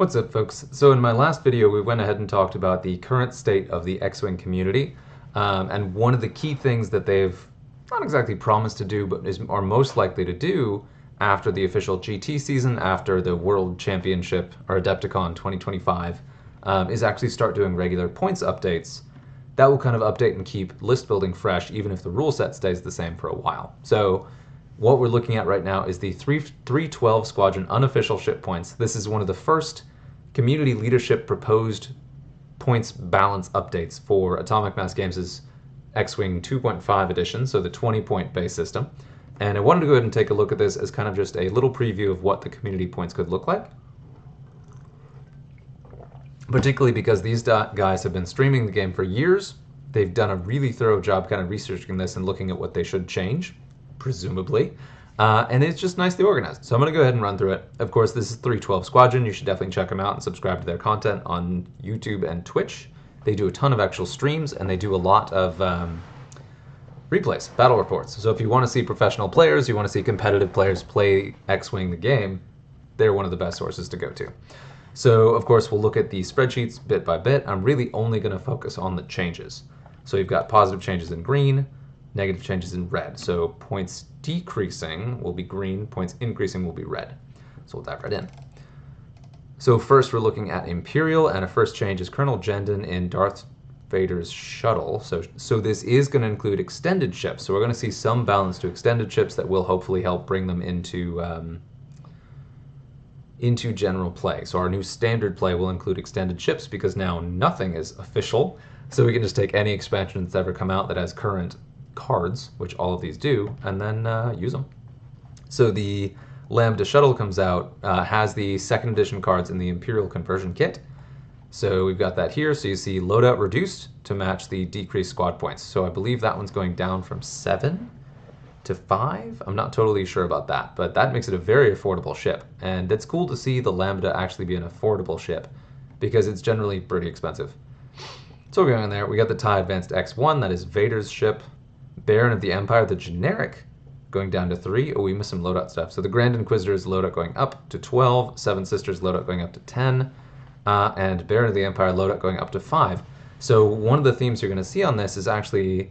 What's up, folks? So in my last video, we went ahead and talked about the current state of the X-Wing community, and one of the key things that they've not exactly promised to do, but are most likely to do after the official GT season, after the World Championship, or Adepticon 2025, is actually start doing regular points updates. That will kind of update and keep list building fresh, even if the rule set stays the same for a while. So what we're looking at right now is the 312 Squadron unofficial ship points. This is one of the first community leadership proposed points balance updates for Atomic Mass Games' X-Wing 2.5 edition, so the 20-point base system. And I wanted to go ahead and take a look at this as kind of just a little preview of what the community points could look like. Particularly because these guys have been streaming the game for years. They've done a really thorough job kind of researching this and looking at what they should change, presumably. And it's just nicely organized. So I'm going to go ahead and run through it. Of course, this is 312 Squadron. You should definitely check them out and subscribe to their content on YouTube and Twitch. They do a ton of actual streams, and they do a lot of replays, battle reports. So if you want to see professional players, you want to see competitive players play X-Wing the game, they're one of the best sources to go to. So, of course, we'll look at the spreadsheets bit by bit. I'm really only going to focus on the changes. So you've got positive changes in green, negative changes in red. So points decreasing will be green, points increasing will be red. So we'll dive right in. So first we're looking at Imperial, and a first change is Colonel Jendon in Darth Vader's shuttle. So this is going to include extended ships. So we're going to see some balance to extended ships that will hopefully help bring them into general play. So our new standard play will include extended ships because now nothing is official. So we can just take any expansion that's ever come out that has current cards, which all of these do, and then use them. So the Lambda shuttle comes out, has the second edition cards in the Imperial conversion kit. So we've got that here. So you see loadout reduced to match the decreased squad points. So I believe that one's going down from 7 to 5. I'm not totally sure about that, but that makes it a very affordable ship. And it's cool to see the Lambda actually be an affordable ship because it's generally pretty expensive. So we're going in there. We got the TIE Advanced X1, that is Vader's ship. Baron of the Empire, the generic, going down to 3. Oh, we missed some loadout stuff. So the Grand Inquisitor's loadout going up to 12, Seven Sisters loadout going up to 10, and Baron of the Empire loadout going up to 5. So one of the themes you're going to see on this is actually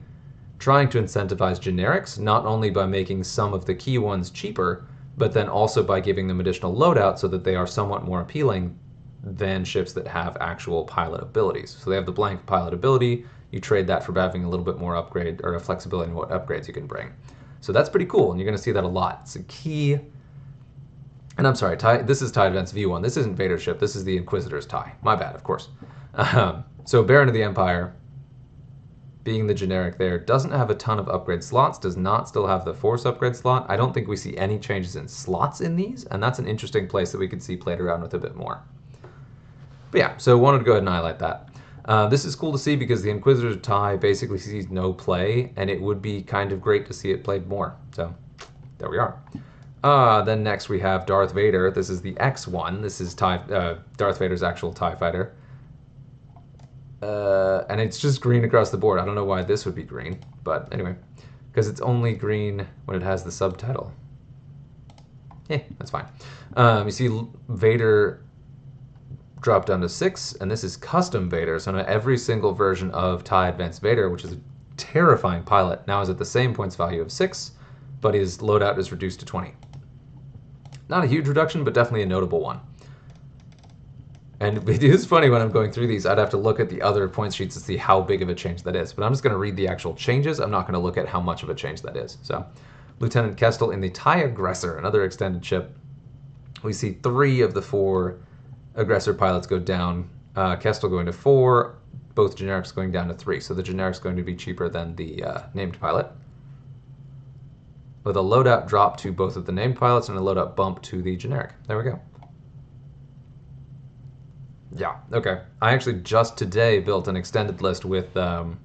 trying to incentivize generics, not only by making some of the key ones cheaper, but then also by giving them additional loadout so that they are somewhat more appealing than ships that have actual pilot abilities. So they have the blank pilot ability. You trade that for having a little bit more upgrade or a flexibility in what upgrades you can bring. So that's pretty cool, and you're going to see that a lot. It's a key. And I'm sorry, this is TIE Advance V1. This isn't Vader's ship. This is the Inquisitor's TIE. My bad, of course. So Baron of the Empire, being the generic there, doesn't have a ton of upgrade slots, does not still have the Force upgrade slot. I don't think we see any changes in slots in these, and that's an interesting place that we could see played around with a bit more. But yeah, so wanted to go ahead and highlight that. This is cool to see because the Inquisitor's TIE basically sees no play, and it would be kind of great to see it played more. So there we are. Then next we have Darth Vader. This is the X1. This is Darth Vader's actual TIE fighter. And it's just green across the board. I don't know why this would be green, but anyway, because it's only green when it has the subtitle. That's fine. You see Vader drop down to 6, and this is custom Vader. So now every single version of TIE Advanced Vader, which is a terrifying pilot, now is at the same points value of 6, but his loadout is reduced to 20. Not a huge reduction, but definitely a notable one. And it is funny when I'm going through these, I'd have to look at the other point sheets to see how big of a change that is. But I'm just going to read the actual changes. I'm not going to look at how much of a change that is. So Lieutenant Kestel in the TIE Aggressor, another extended ship. We see 3 of the 4 aggressor pilots go down. Kestel going to 4, both generics going down to 3. So the generic's going to be cheaper than the named pilot. With a loadout drop to both of the named pilots and a loadout bump to the generic. There we go. Yeah, okay. I actually just today built an extended list with Redline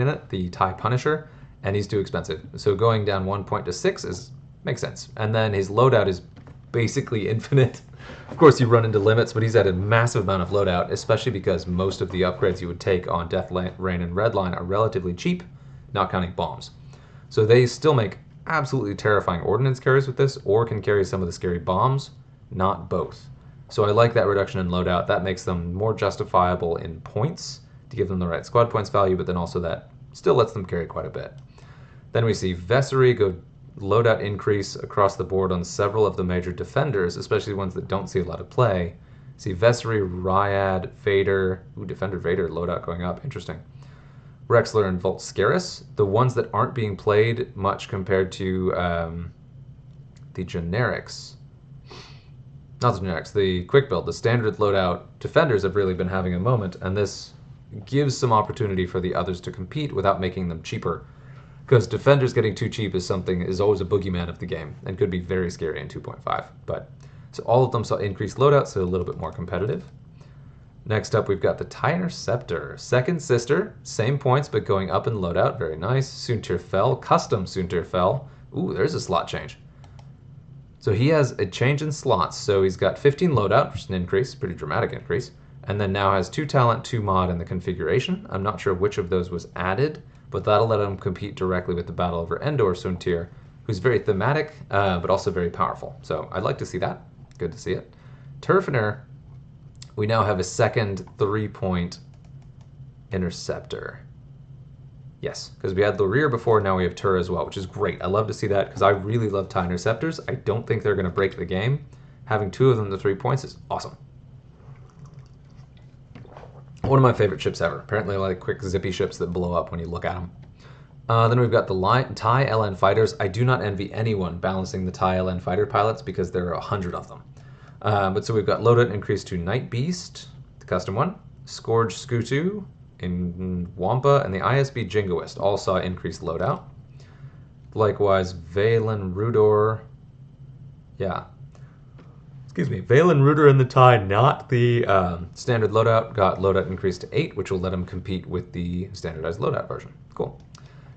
in it, the TIE Punisher, and he's too expensive. So going down 1 point to 6 makes sense. And then his loadout is basically infinite. Of course, you run into limits, but he's at a massive amount of loadout, especially because most of the upgrades you would take on Death Rain and Redline are relatively cheap, not counting bombs. So they still make absolutely terrifying ordnance carriers with this, or can carry some of the scary bombs, not both. So I like that reduction in loadout. That makes them more justifiable in points to give them the right squad points value, but then also that still lets them carry quite a bit. Then we see Vessery go loadout increase across the board on several of the major defenders, especially ones that don't see a lot of play. See Vessery, Ryad, Vader. Ooh, Defender Vader loadout going up. Interesting. Rexler and Volscaris. The ones that aren't being played much compared to the generics. Not the generics, the quick build. The standard loadout defenders have really been having a moment, and this gives some opportunity for the others to compete without making them cheaper. Because defenders getting too cheap is always a boogeyman of the game and could be very scary in 2.5. But so all of them saw increased loadouts, so a little bit more competitive. Next up, we've got the TIE Interceptor. Second sister, same points, but going up in loadout. Very nice. Soontir Fel, custom Soontir Fel. Ooh, there's a slot change. So he has a change in slots. So he's got 15 loadout, which is an increase, pretty dramatic increase. And then now has 2 talent, 2 mod in the configuration. I'm not sure which of those was added, but that'll let him compete directly with the Battle over Endor Soontir, who's very thematic, but also very powerful. So I'd like to see that. Good to see it. Turfiner, we now have a second 3-point interceptor. Yes, because we had the rear before, now we have Tur as well, which is great. I love to see that because I really love TIE Interceptors. I don't think they're going to break the game. Having 2 of them to 3 points is awesome. One of my favorite ships ever. Apparently I like quick zippy ships that blow up when you look at them. Then we've got the TIE LN fighters. I do not envy anyone balancing the TIE LN fighter pilots because there are 100 of them. But so we've got loadout increase to Night Beast, the custom one, Scourge Skutu in Wampa, and the ISB Jingoist all saw increased loadout. Likewise, Valen Rudor, Valen Rudor in the TIE, not the standard loadout, got loadout increased to 8, which will let him compete with the standardized loadout version. Cool.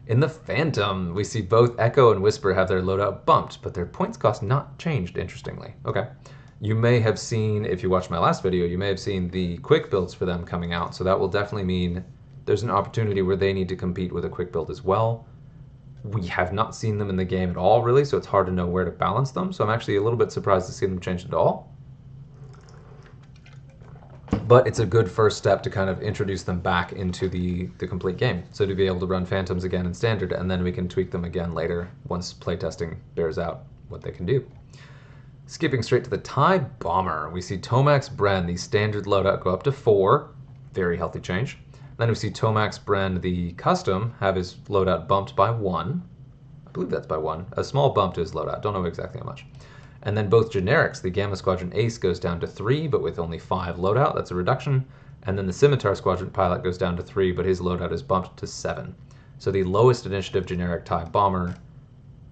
In the Phantom, we see both Echo and Whisper have their loadout bumped, but their points cost not changed, interestingly. Okay. You may have seen, if you watched my last video, you may have seen the quick builds for them coming out, so that will definitely mean there's an opportunity where they need to compete with a quick build as well. We have not seen them in the game at all, really, so it's hard to know where to balance them, so I'm actually a little bit surprised to see them changed at all. But it's a good first step to kind of introduce them back into the complete game. So to be able to run Phantoms again in Standard, and then we can tweak them again later once playtesting bears out what they can do. Skipping straight to the TIE Bomber, we see Tomax Bren, the standard loadout, go up to 4. Very healthy change. Then we see Tomax Bren, the custom, have his loadout bumped by 1. I believe that's by 1. A small bump to his loadout. Don't know exactly how much. And then both generics, the Gamma Squadron Ace goes down to 3, but with only 5 loadout. That's a reduction. And then the Scimitar Squadron Pilot goes down to 3, but his loadout is bumped to 7. So the lowest initiative generic TIE Bomber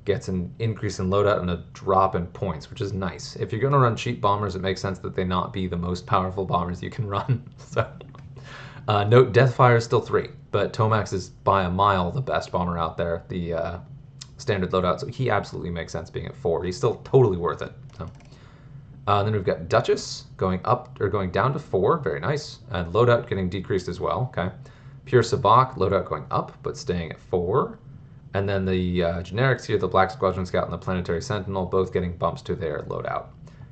gets an increase in loadout and a drop in points, which is nice. If you're going to run cheap bombers, it makes sense that they not be the most powerful bombers you can run. So, note, Deathfire is still 3, but Tomax is by a mile the best bomber out there, the standard loadout, so he absolutely makes sense being at 4. He's still totally worth it. So. Then we've got Duchess going down to 4, very nice, and loadout getting decreased as well. Okay, Pure Sabak, loadout going up, but staying at 4. And then the generics here, the Black Squadron Scout and the Planetary Sentinel, both getting bumps to their loadout.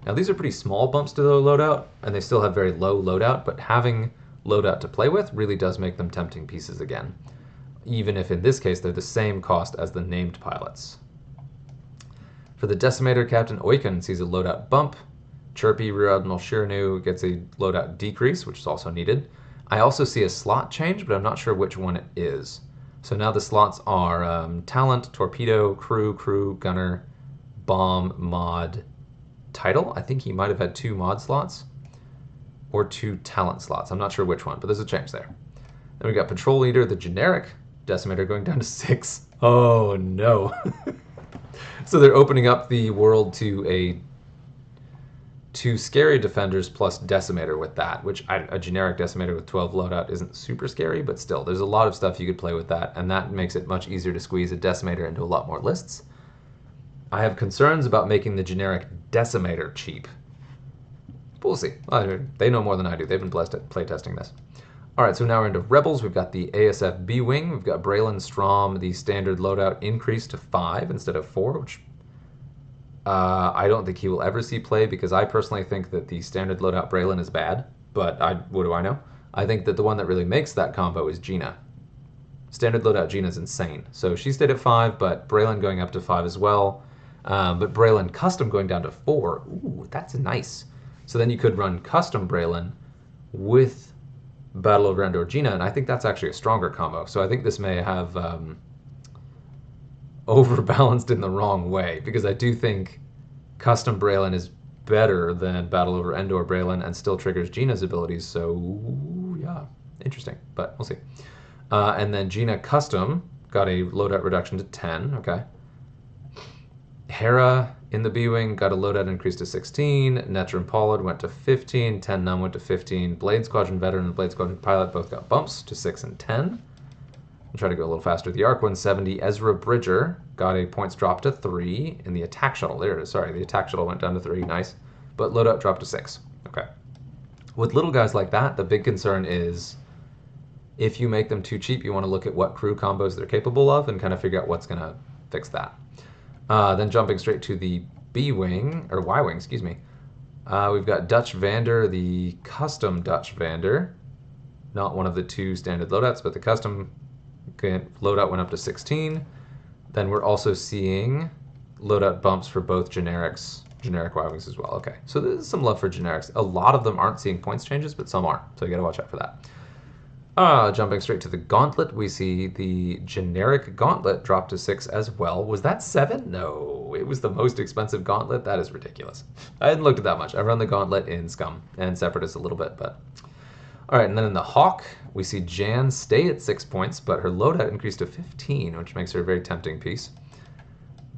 Now these are pretty small bumps to their loadout, and they still have very low loadout, but having loadout to play with really does make them tempting pieces again, even if in this case they're the same cost as the named pilots. For the Decimator, Captain Oiken sees a loadout bump. Chirpy Rear Admiral Shiranu gets a loadout decrease, which is also needed. I also see a slot change, but I'm not sure which one it is. So now the slots are Talent, Torpedo, Crew, Gunner, Bomb, Mod, Title. I think he might have had 2 mod slots or 2 talent slots. I'm not sure which one, but there's a change there. Then we got Patrol Leader, the generic Decimator, going down to 6. Oh no. So they're opening up the world to 2 scary defenders plus Decimator with that, which a generic Decimator with 12 loadout isn't super scary, but still, there's a lot of stuff you could play with that, and that makes it much easier to squeeze a Decimator into a lot more lists. I have concerns about making the generic Decimator cheap. But we'll see. They know more than I do. They've been blessed at playtesting this. Alright, so now we're into Rebels. We've got the ASF B-Wing. We've got Braylon Strom, the standard loadout increased to 5 instead of 4, which I don't think he will ever see play because I personally think that the standard loadout Braylon is bad, but what do I know? I think that the one that really makes that combo is Gina. Standard loadout Gina is insane. So she stayed at 5, but Braylon going up to 5 as well. But Braylon custom going down to 4. Ooh, that's nice. So then you could run custom Braylon with Battle Over Endor Gina, and I think that's actually a stronger combo. So I think this may have overbalanced in the wrong way, because I do think custom Braylon is better than Battle Over Endor Braylon and still triggers Gina's abilities. So yeah, interesting, but we'll see. And then Gina custom got a loadout reduction to 10. Okay. Hera in the B-Wing got a loadout increase to 16. Netra and Pollard went to 15. 10 Num went to 15. Blade Squadron Veteran and Blade Squadron Pilot both got bumps to 6 and 10. I'll try to go a little faster. The Arc 170, Ezra Bridger got a points drop to 3 in the attack shuttle. There it is. Sorry, the attack shuttle went down to 3. Nice. But loadout dropped to 6. Okay. With little guys like that, the big concern is if you make them too cheap, you want to look at what crew combos they're capable of and kind of figure out what's going to fix that. Then jumping straight to the B-Wing, or Y-Wing, excuse me. We've got Dutch Vander, the custom Dutch Vander. Not one of the 2 standard loadouts, but the custom loadout went up to 16. Then we're also seeing loadout bumps for both generic Y-Wings as well. Okay, so there's some love for generics. A lot of them aren't seeing points changes, but some are, so you gotta watch out for that. Jumping straight to the Gauntlet, we see the generic Gauntlet drop to 6 as well. Was that 7? No, it was the most expensive Gauntlet. That is ridiculous. I hadn't looked at that much. I run the Gauntlet in Scum and Separatist a little bit, but... Alright, and then in the Hawk, we see Jan stay at 6 points, but her loadout increased to 15, which makes her a very tempting piece.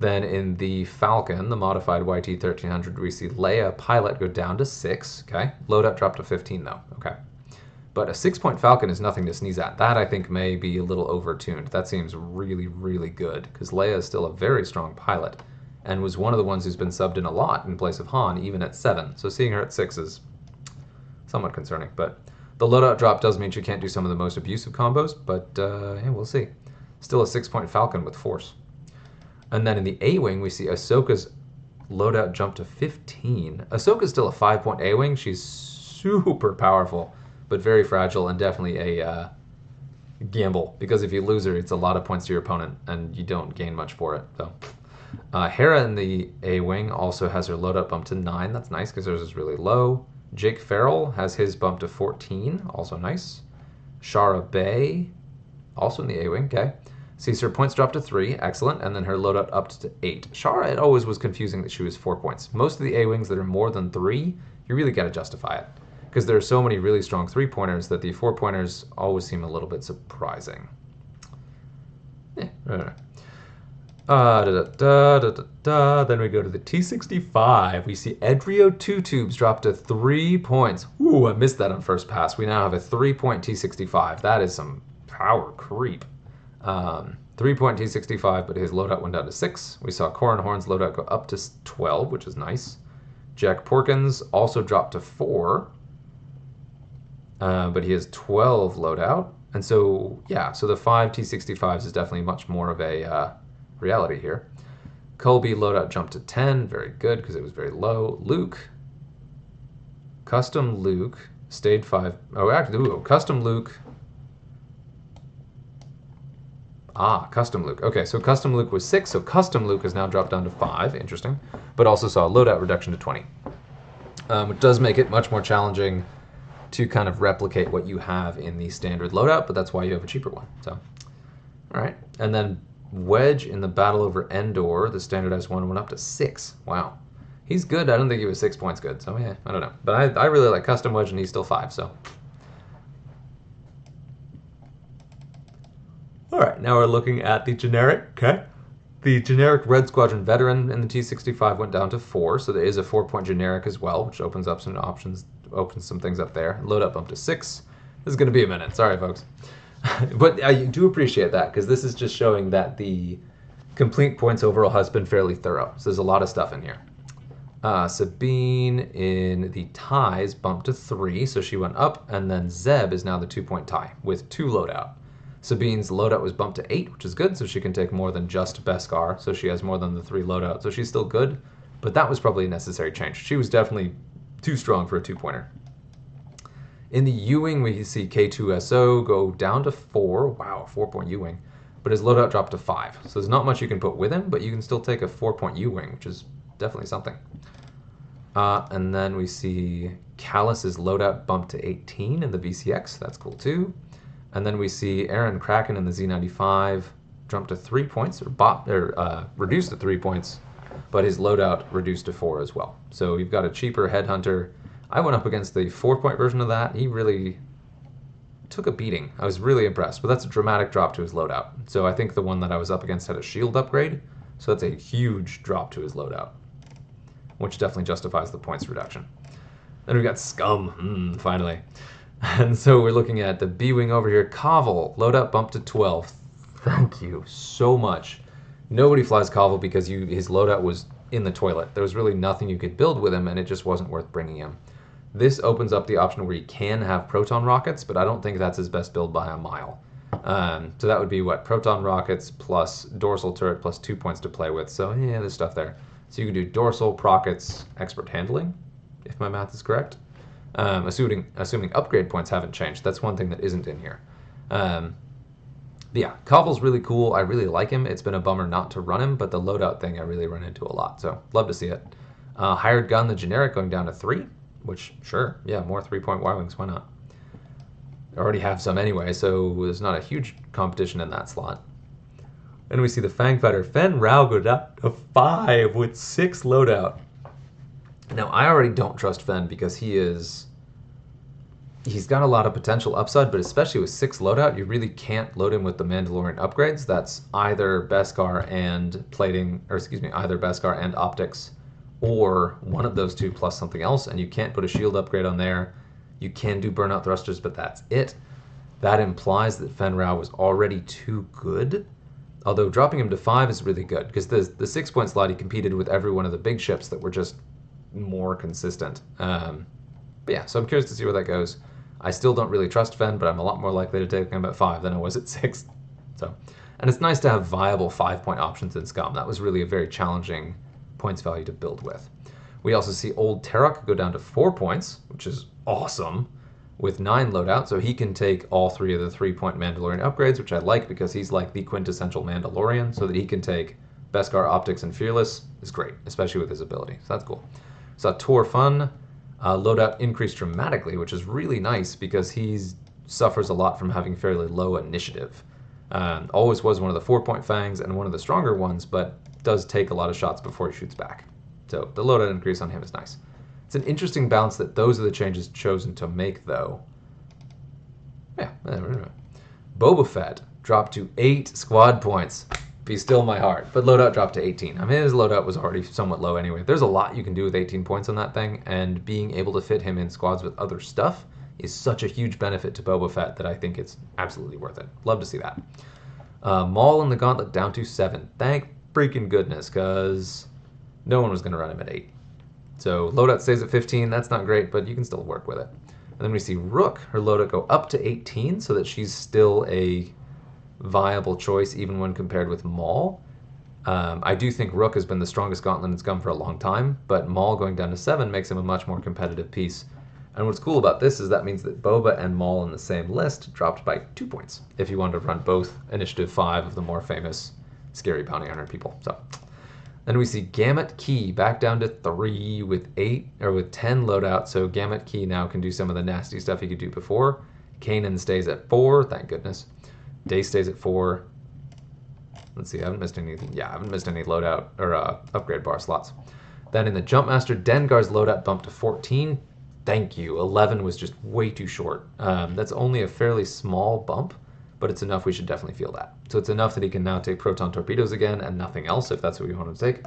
Then in the Falcon, the modified YT-1300, we see Leia Pilot go down to 6. Okay, loadout dropped to 15 though. Okay. But a 6-point Falcon is nothing to sneeze at. That, I think, may be a little overtuned. That seems really, really good, because Leia is still a very strong pilot, and was one of the ones who's been subbed in a lot in place of Han, even at 7. So seeing her at 6 is somewhat concerning. But the loadout drop does mean she can't do some of the most abusive combos, but yeah, we'll see. Still a 6-point Falcon with Force. And then in the A-Wing, we see Ahsoka's loadout jump to 15. Ahsoka's still a 5-point A-Wing. She's super powerful, but very fragile, and definitely a gamble, because if you lose her, it's a lot of points to your opponent, and you don't gain much for it. So, Hera in the A-Wing also has her loadout bump to 9. That's nice, because hers is really low. Jake Farrell has his bump to 14. Also nice. Shara Bay, also in the A-Wing. Okay. Sees her points drop to 3. Excellent. And then her loadout up to 8. Shara, it always was confusing that she was 4 points. Most of the A-Wings that are more than 3, you really got to justify it, because there are so many really strong 3-pointers that the 4-pointers always seem a little bit surprising. Yeah, Then we go to the T-65. We see Edrio 2 tubes drop to 3 points. Ooh, I missed that on first pass. We now have a 3-point T-65. That is some power creep. 3-point T-65, but his loadout went down to 6. We saw Corran Horn's loadout go up to 12, which is nice. Jack Porkins also dropped to 4. But he has 12 loadout. And so, yeah, so the 5 T-65s is definitely much more of a reality here. Colby loadout jumped to 10. Very good, because it was very low. Luke, custom Luke, stayed 5. Oh, actually, custom Luke. Custom Luke. Okay, so custom Luke was 6, so custom Luke has now dropped down to 5. Interesting. But also saw a loadout reduction to 20. Which does make it much more challenging to kind of replicate what you have in the standard loadout, but that's why you have a cheaper one. So, all right. And then Wedge in the Battle Over Endor, the standardized one, went up to 6. Wow. He's good. I don't think he was 6 points good, so yeah, I don't know. But I really like custom Wedge, and he's still 5, so. All right, now we're looking at the generic, okay? The generic Red Squadron Veteran in the T-65 went down to 4, so there is a 4-point generic as well, which opens up some options, opens some things up there. Loadout bump to 6. This is going to be a minute. Sorry, folks. But I do appreciate that, because this is just showing that the complete points overall has been fairly thorough. So there's a lot of stuff in here. Sabine in the ties bumped to 3, so she went up, and then Zeb is now the 2-point tie with 2 loadout. Sabine's loadout was bumped to 8, which is good, so she can take more than just Beskar, so she has more than the 3 loadout, so she's still good, But that was probably a necessary change. She was definitely too strong for a 2-pointer. In the U-Wing, we see K2SO go down to 4. Wow, 4-point U-Wing. But his loadout dropped to 5. So there's not much you can put with him, but you can still take a 4-point U-Wing, which is definitely something. And then we see Callus's loadout bumped to 18 in the VCX. That's cool too. And then we see Aaron Kraken in the Z95 jump to 3 points, or reduced to 3 points, but his loadout reduced to 4 as well. So you've got a cheaper Headhunter. I went up against the 4-point version of that. He really took a beating. I was really impressed, but that's a dramatic drop to his loadout. So I think the one that I was up against had a shield upgrade, so that's a huge drop to his loadout, which definitely justifies the points reduction. Then we got Scum, finally. And so we're looking at the B-Wing over here. Kaval, loadout bump to 12. Thank you so much. Nobody flies Kaval because his loadout was in the toilet. There was really nothing you could build with him, and it just wasn't worth bringing him. This opens up the option where you can have proton rockets, but I don't think that's his best build by a mile. So that would be what? Proton rockets plus dorsal turret plus 2 points to play with. So yeah, there's stuff there. So you can do dorsal, prockets, expert handling, if my math is correct. Assuming upgrade points haven't changed. That's one thing that isn't in here. But yeah, Kaval's really cool. I really like him. It's been a bummer not to run him, but the loadout thing I really run into a lot. So love to see it. Hired Gun, the generic, going down to 3, which, sure, yeah, more 3-point Y-Wings, why not? I already have some anyway, so there's not a huge competition in that slot. And we see the Fang Fighter Fen Rao go down to 5 with 6 loadout. Now, I already don't trust Fen because he's got a lot of potential upside, but especially with 6 loadout, you really can't load him with the Mandalorian upgrades. That's either Beskar and plating, or excuse me, either Beskar and optics, or one of those two plus something else, and you can't put a shield upgrade on there. You can do burnout thrusters, but that's it. That implies that Fen Rao was already too good. Although dropping him to 5 is really good, because the 6-point slot he competed with every one of the big ships that were just more consistent. But yeah, so I'm curious to see where that goes. I still don't really trust Fen, but I'm a lot more likely to take him at 5 than I was at 6. So, and it's nice to have viable 5-point options in Scum. That was really a very challenging points value to build with. We also see Old Terok go down to 4 points, which is awesome, with 9 loadout, so he can take all 3 of the 3-point Mandalorian upgrades, which I like because he's like the quintessential Mandalorian, so that he can take Beskar, Optics, and Fearless is great, especially with his ability, so that's cool. So Tor Fun, loadout increased dramatically, which is really nice because he suffers a lot from having fairly low initiative. Always was one of the 4-point Fangs and one of the stronger ones, but does take a lot of shots before he shoots back. So the loadout increase on him is nice. It's an interesting balance that those are the changes chosen to make, though. Yeah. Boba Fett dropped to 8 squad points. Be still my heart. But loadout dropped to 18. I mean, his loadout was already somewhat low anyway. There's a lot you can do with 18 points on that thing, and being able to fit him in squads with other stuff is such a huge benefit to Boba Fett that I think it's absolutely worth it. Love to see that. Maul in the Gauntlet down to 7. Thank freaking goodness, because no one was going to run him at 8. So loadout stays at 15. That's not great, but you can still work with it. And then we see Rook, her loadout go up to 18, so that she's still a viable choice even when compared with Maul. I do think Rook has been the strongest Gauntlet in Scum for a long time, but Maul going down to 7 makes him a much more competitive piece. And what's cool about this is that means that Boba and Maul in the same list dropped by 2 points if you wanted to run both Initiative 5 of the more famous scary bounty hunter people. So then we see Gamut Key back down to 3 with 10 loadout. So Gamut Key now can do some of the nasty stuff he could do before. Kanan stays at 4, thank goodness. Day stays at 4. Let's see, I haven't missed anything. Yeah, I haven't missed any loadout or upgrade bar slots. Then in the Jumpmaster, Dengar's loadout bumped to 14. Thank you. 11 was just way too short. That's only a fairly small bump, but it's enough we should definitely feel that. So it's enough that he can now take proton torpedoes again and nothing else if that's what you want him to take.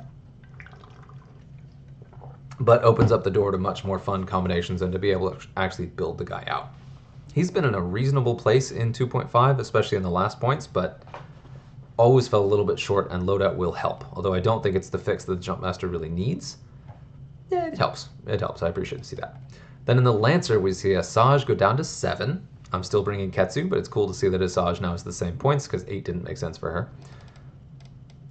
But opens up the door to much more fun combinations and to be able to actually build the guy out. He's been in a reasonable place in 2.5, especially in the last points, but always fell a little bit short, and loadout will help. Although I don't think it's the fix that the Jumpmaster really needs. Yeah, it helps. It helps. I appreciate to see that. Then in the Lancer, we see Asajj go down to 7. I'm still bringing Ketsu, but it's cool to see that Asajj now has the same points because 8 didn't make sense for her.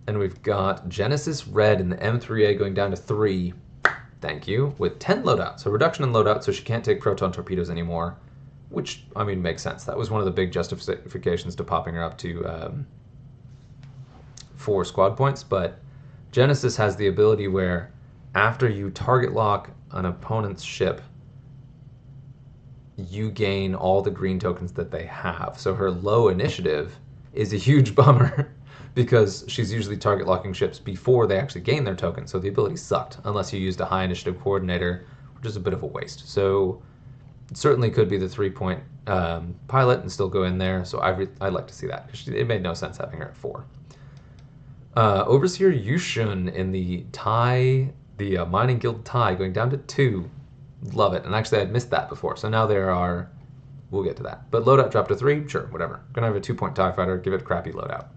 And we've got Genesis Red in the M3A going down to 3. Thank you. With 10 loadout. So reduction in loadout, so she can't take proton torpedoes anymore. Which, I mean, makes sense. That was one of the big justifications to popping her up to 4 squad points. But Genesis has the ability where after you target lock an opponent's ship, you gain all the green tokens that they have. So her low initiative is a huge bummer because she's usually target locking ships before they actually gain their token. So the ability sucked unless you used a high initiative coordinator, which is a bit of a waste. So it certainly could be the 3-point pilot and still go in there. So I'd like to see that because it made no sense having her at 4. Overseer Yushun in the Mining Guild tie going down to 2. Love it. And actually, I'd missed that before. So now there are... We'll get to that. But loadout dropped to 3. Sure, whatever. Gonna have a 2-point TIE fighter. Give it a crappy loadout.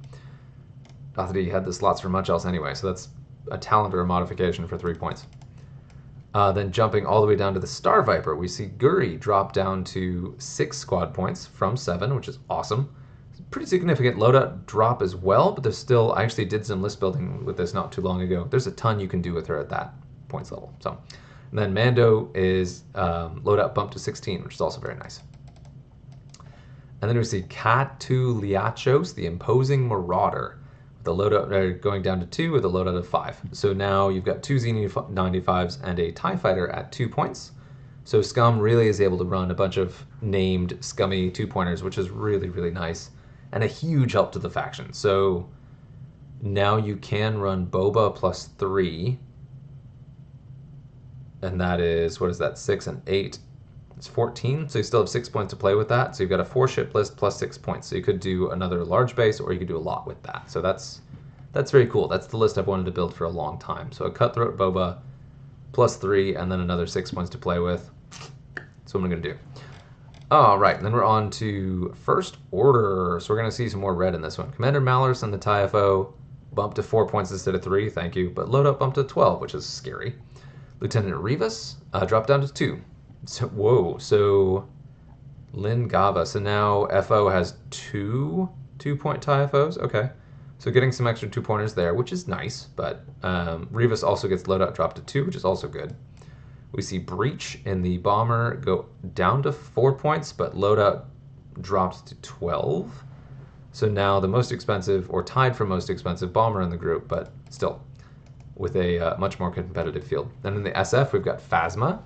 Not that he had the slots for much else anyway. So that's a talent or a modification for 3 points. Then jumping all the way down to the Star Viper, we see Guri drop down to 6 squad points from 7, which is awesome. Pretty significant loadout drop as well, but there's still... I actually did some list building with this not too long ago. There's a ton you can do with her at that points level. So... And then Mando is loadout bumped to 16, which is also very nice. And then we see Katu Liachos, the Imposing Marauder, with the loadout going down to 2 with a loadout of 5. So now you've got 2 Z95s and a TIE Fighter at 2 points. So Scum really is able to run a bunch of named scummy 2-pointers, which is really, really nice. And a huge help to the faction. So now you can run Boba plus 3. And that is, what is that, 6 and 8? It's 14, so you still have 6 points to play with that. So you've got a 4-ship list plus 6 points. So you could do another large base, or you could do a lot with that. So that's very cool. That's the list I've wanted to build for a long time. So a Cutthroat Boba plus 3, and then another 6 points to play with. That's what I'm going to do. All right, and then we're on to First Order. So we're going to see some more red in this one. Commander Malorus and the TIFO bumped to 4 points instead of 3, thank you. But loadout bumped to 12, which is scary. Lieutenant Rivas dropped down to 2. So, whoa, so Lynn Gava. So now FO has 2 2-point TIFOs. Okay. So getting some extra 2-pointers there, which is nice. But Rivas also gets loadout dropped to 2, which is also good. We see Breach in the Bomber go down to 4 points, but loadout dropped to 12. So now the most expensive, or tied for most expensive Bomber in the group, but still with a much more competitive field. Then in the SF, we've got Phasma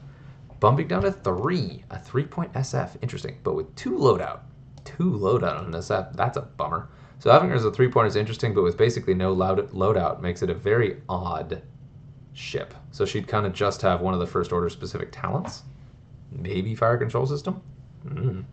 bumping down to 3, a 3-point SF. Interesting, but with 2 loadout. 2 loadout on an SF, that's a bummer. So having her as a 3-pointer is interesting, but with basically no loadout makes it a very odd ship. So she'd kind of just have one of the First Order specific talents. Maybe Fire Control System? And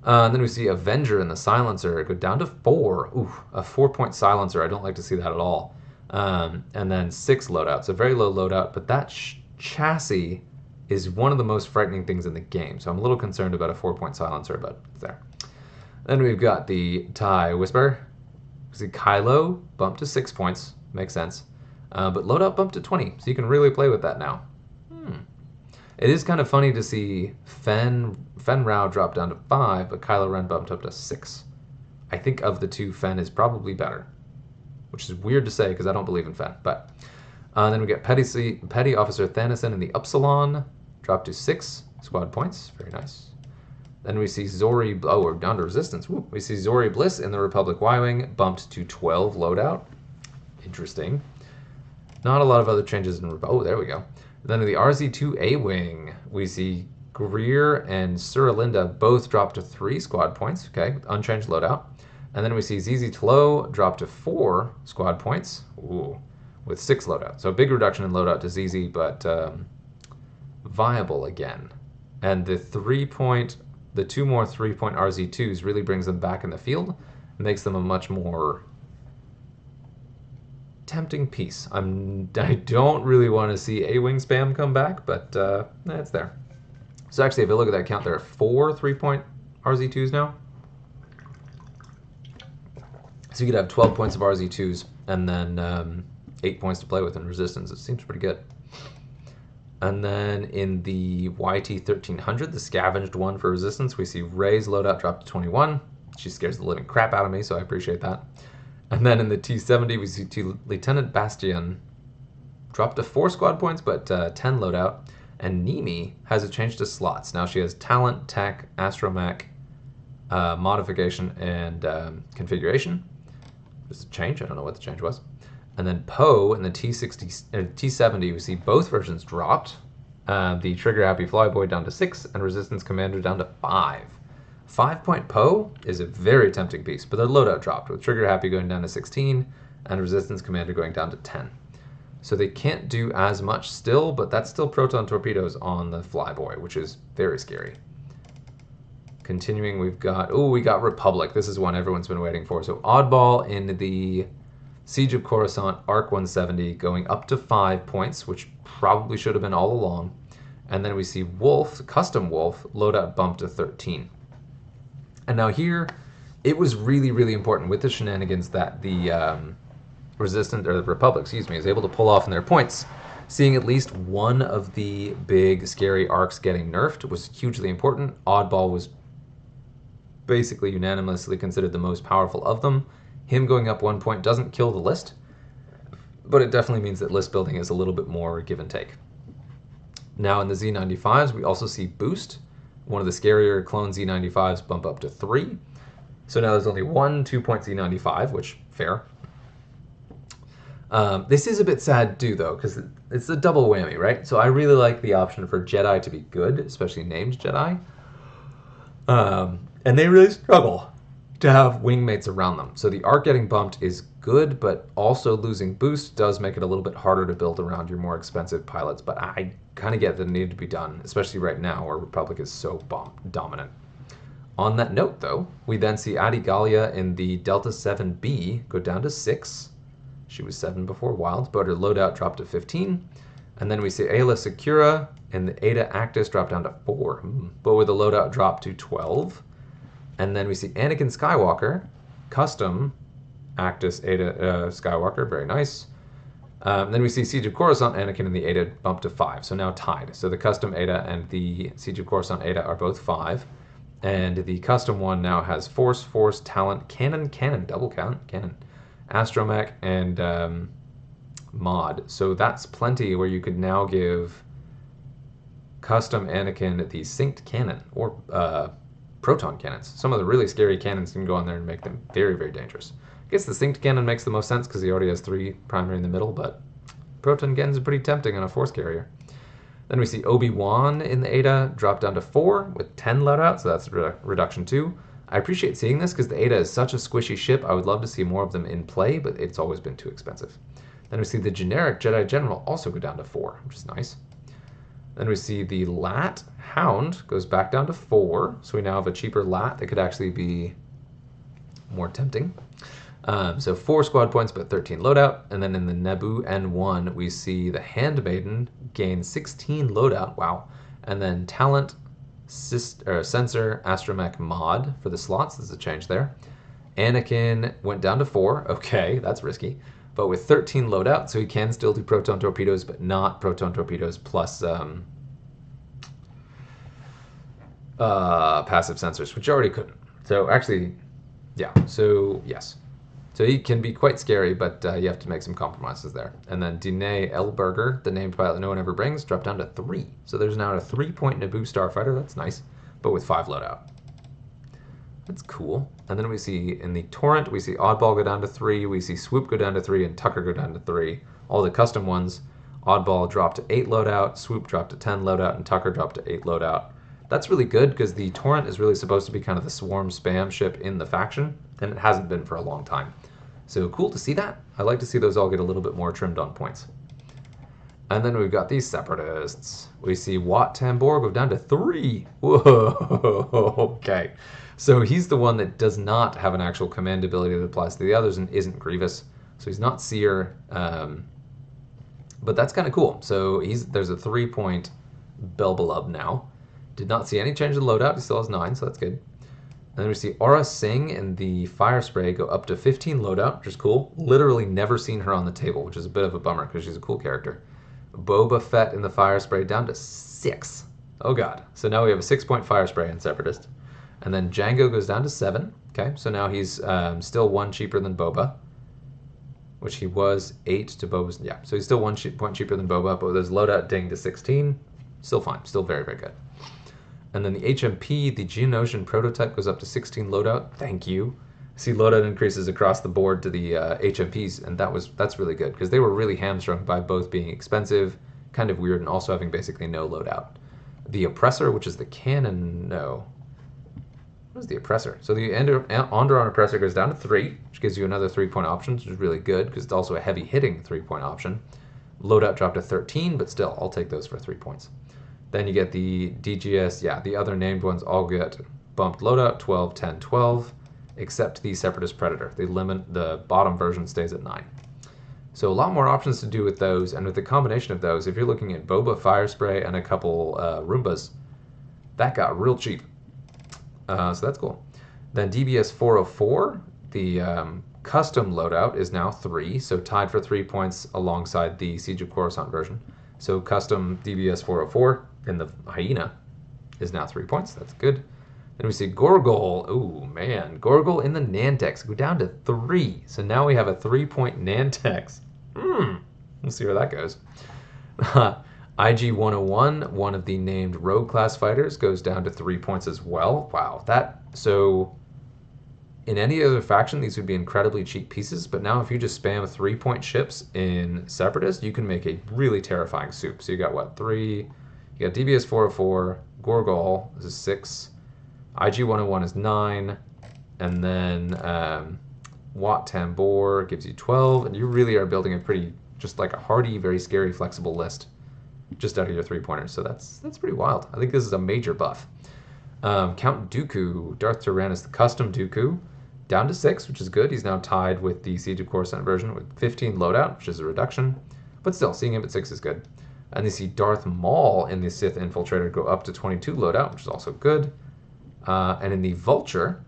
then we see Avenger in the Silencer go down to 4. Ooh, a 4-point Silencer. I don't like to see that at all. And then 6 loadout. So very low loadout, but that chassis is one of the most frightening things in the game. So I'm a little concerned about a 4-point Silencer, but it's there. Then we've got the TIE Whisper. We see Kylo bumped to 6 points. Makes sense. But loadout bumped to 20, so you can really play with that now. It is kind of funny to see Fen Rao drop down to 5, but Kylo Ren bumped up to 6. I think of the two, Fen is probably better. Which is weird to say because I don't believe in Fen. But then we get Petty Officer Thanison in the Upsilon, dropped to 6 squad points. Very nice. Then we see Zori... Oh, we're down to Resistance. Woo. We see Zori Bliss in the Republic Y-Wing, bumped to 12 loadout. Interesting. Not a lot of other changes in... Oh, there we go. Then in the RZ-2 A-Wing, we see Greer and Suralinda both dropped to 3 squad points. Okay, unchanged loadout. And then we see ZZ Tlo drop to 4 squad points, ooh, with 6 loadout. So a big reduction in loadout to ZZ, but viable again. And the 2 more 3-point RZ2s really brings them back in the field and makes them a much more tempting piece. I don't really want to see A-Wing spam come back, but it's there. So actually, if you look at that count, there are 4 3-point RZ2s now. So you could have 12 points of RZ2s and then 8 points to play with in Resistance. It seems pretty good. And then in the YT-1300, the scavenged one for Resistance, we see Rey's loadout drop to 21. She scares the living crap out of me, so I appreciate that. And then in the T-70, we see Lieutenant Bastian drop to 4 squad points, but 10 loadout. And Nimi has a change to slots. Now she has talent, tech, astromech, modification, and configuration. There's a change. I don't know what the change was. And then Poe in the T-70, we see both versions dropped. The Trigger Happy Flyboy down to 6, and Resistance Commander down to 5. 5-point Poe is a very tempting piece, but the loadout dropped, with Trigger Happy going down to 16, and Resistance Commander going down to 10. So they can't do as much still, but that's still proton torpedoes on the Flyboy, which is very scary. Continuing, we got Republic. This is one everyone's been waiting for. So Oddball in the Siege of Coruscant, Arc 170, going up to 5 points, which probably should have been all along. And then we see Wolf, Custom Wolf, loadout bump to 13. And now here, it was really, really important with the shenanigans that the the Republic, is able to pull off in their points. Seeing at least one of the big, scary arcs getting nerfed was hugely important. Oddball was basically unanimously considered the most powerful of them. Him going up 1 point doesn't kill the list, but it definitely means that list building is a little bit more give and take. Now in the Z95s, we also see Boost. One of the scarier clone Z95s bump up to 3. So now there's only one 2-point Z95, which, fair. This is a bit sad too, though, because it's a double whammy, right? So I really like the option for Jedi to be good, especially named Jedi. And they really struggle to have wingmates around them. So the arc getting bumped is good, but also losing boost does make it a little bit harder to build around your more expensive pilots. But I kind of get that it needed to be done, especially right now where Republic is so dominant. On that note, though, we then see Adi Gallia in the Delta 7B go down to 6. She was 7 before Wild, but her loadout dropped to 15. And then we see Ayla Secura in the Ada Actus drop down to 4, but with a loadout drop to 12. And then we see Anakin Skywalker, custom Actus Ada Skywalker, very nice. Then we see Siege of Coruscant Anakin in the Ada bump to 5, so now tied. So the custom Ada and the Siege of Coruscant Ada are both 5. And the custom one now has Force, Talent, Cannon, double cannon, Astromech, and Mod. So that's plenty where you could now give custom Anakin the synced cannon or proton cannons. Some of the really scary cannons can go on there and make them very, very dangerous. I guess the synced cannon makes the most sense because he already has 3 primary in the middle, but proton cannons are pretty tempting on a force carrier. Then we see Obi-Wan in the Ada drop down to 4 with 10 loadout, so that's reduction 2. I appreciate seeing this because the Ada is such a squishy ship. I would love to see more of them in play, but it's always been too expensive. Then we see the generic Jedi General also go down to 4, which is nice. Then we see the Lat Hound goes back down to 4, so we now have a cheaper Lat that could actually be more tempting. So 4 squad points, but 13 loadout. And then in the Naboo N1, we see the Handmaiden gain 16 loadout, wow. And then Talent, Sensor, Astromech, Mod for the slots. There's a change there. Anakin went down to 4. Okay, that's risky. But with 13 loadout, so he can still do proton torpedoes, but not proton torpedoes plus passive sensors, which already couldn't. So actually, yeah, so yes. So he can be quite scary, but you have to make some compromises there. And then Dine Elberger, the named pilot no one ever brings, dropped down to 3. So there's now a 3-point Naboo starfighter. That's nice, but with 5 loadout. That's cool. And then we see in the Torrent, we see Oddball go down to 3, we see Swoop go down to 3, and Tucker go down to 3. All the custom ones, Oddball dropped to 8 loadout, Swoop dropped to 10 loadout, and Tucker dropped to 8 loadout. That's really good because the Torrent is really supposed to be kind of the swarm spam ship in the faction, and it hasn't been for a long time. So cool to see that. I like to see those all get a little bit more trimmed on points. And then we've got these Separatists. We see Wat Tambor go down to 3. Whoa, okay. So he's the one that does not have an actual command ability that applies to the others and isn't Grievous. So he's not Seer, but that's kind of cool. So there's a 3-point Belbelub now. Did not see any change in loadout. He still has 9, so that's good. And then we see Aura Singh and the Fire Spray go up to 15 loadout, which is cool. Literally never seen her on the table, which is a bit of a bummer because she's a cool character. Boba Fett in the Fire Spray down to 6. Oh god. So now we have a 6-point Fire Spray in Separatist. And then Django goes down to 7. Okay, so now he's still 1 cheaper than Boba. which he was 8 to Boba's. Yeah, so he's still 1 point cheaper than Boba, but with his loadout ding to 16, still fine, still very, very good. And then the HMP, the Geonosian prototype goes up to 16 loadout. Thank you. See loadout increases across the board to the HMPs, and that's really good because they were really hamstrung by both being expensive, kind of weird, and also having basically no loadout. The Oppressor, which is the cannon, no. What is the Oppressor? So the Onderon Oppressor goes down to 3, which gives you another 3-point option, which is really good because it's also a heavy hitting 3-point option. Loadout dropped to 13, but still, I'll take those for 3 points. Then you get the DGS, yeah, the other named ones all get bumped loadout, 12, 10, 12, except the Separatist Predator. The bottom version stays at 9. So a lot more options to do with those, and with the combination of those, if you're looking at Boba, Fire Spray, and a couple Roombas, that got real cheap. So that's cool. Then DBS 404, the custom loadout is now 3, so tied for 3 points alongside the Siege of Coruscant version. So custom DBS 404 in the Hyena is now 3 points. That's good. Then we see Gorgol. Ooh, man. Gorgol in the Nantex. Go down to 3. So now we have a 3-point Nantex. We'll see where that goes. IG-101, one of the named Rogue class fighters, goes down to 3 points as well. Wow. So in any other faction, these would be incredibly cheap pieces, but now if you just spam 3-point ships in Separatist, you can make a really terrifying soup. So you got what? 3. You got DBS 404, Gorgol, this is 6. IG-101 is 9, and then Wat Tambor gives you 12, and you really are building a pretty, just like a hardy, very scary, flexible list just out of your 3-pointers, so that's pretty wild. I think this is a major buff. Count Dooku, Darth Tyrannus, the custom Dooku, down to 6, which is good. He's now tied with the Siege of Coruscant version with 15 loadout, which is a reduction, but still, seeing him at 6 is good. And you see Darth Maul in the Sith Infiltrator go up to 22 loadout, which is also good. And in the Vulture,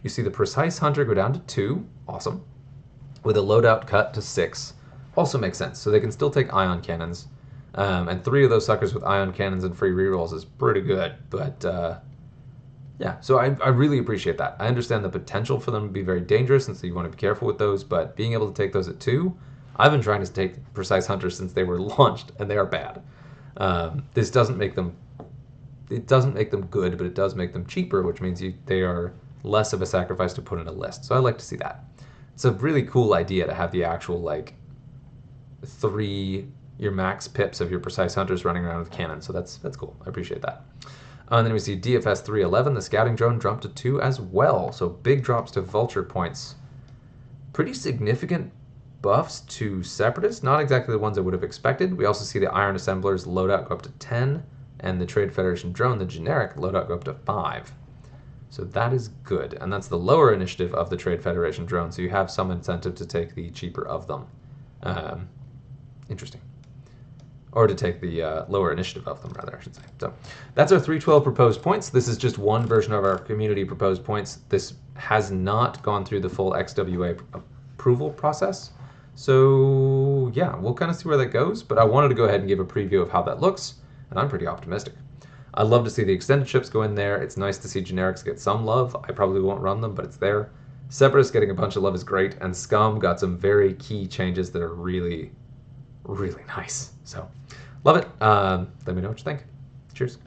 you see the Precise Hunter go down to 2, awesome, with a loadout cut to 6, also makes sense. So they can still take ion cannons, and 3 of those suckers with ion cannons and free rerolls is pretty good. But yeah, so I really appreciate that. I understand the potential for them to be very dangerous, and so you want to be careful with those. But being able to take those at 2, I've been trying to take Precise Hunters since they were launched, and they are bad. This doesn't make them. It doesn't make them good, but it does make them cheaper, which means they are less of a sacrifice to put in a list. So I like to see that. It's a really cool idea to have the actual, like, 3, your max pips of your Precise Hunters running around with cannons. So that's cool. I appreciate that. And then we see DFS 311, the scouting drone, jumped to 2 as well. So big drops to Vulture points. Pretty significant buffs to Separatists. Not exactly the ones I would have expected. We also see the Iron Assemblers loadout go up to 10. And the Trade Federation drone, the generic loadout, go up to 5. So that is good. And that's the lower initiative of the Trade Federation drone, so you have some incentive to take the cheaper of them. Interesting. Or to take the lower initiative of them, rather, I should say. So that's our 312 proposed points. This is just one version of our community proposed points. This has not gone through the full XWA approval process. So yeah, we'll kind of see where that goes. But I wanted to go ahead and give a preview of how that looks. And I'm pretty optimistic. I'd love to see the extended ships go in there. It's nice to see generics get some love. I probably won't run them, but it's there. Separatist getting a bunch of love is great, and Scum got some very key changes that are really, really nice. So, love it. Let me know what you think. Cheers.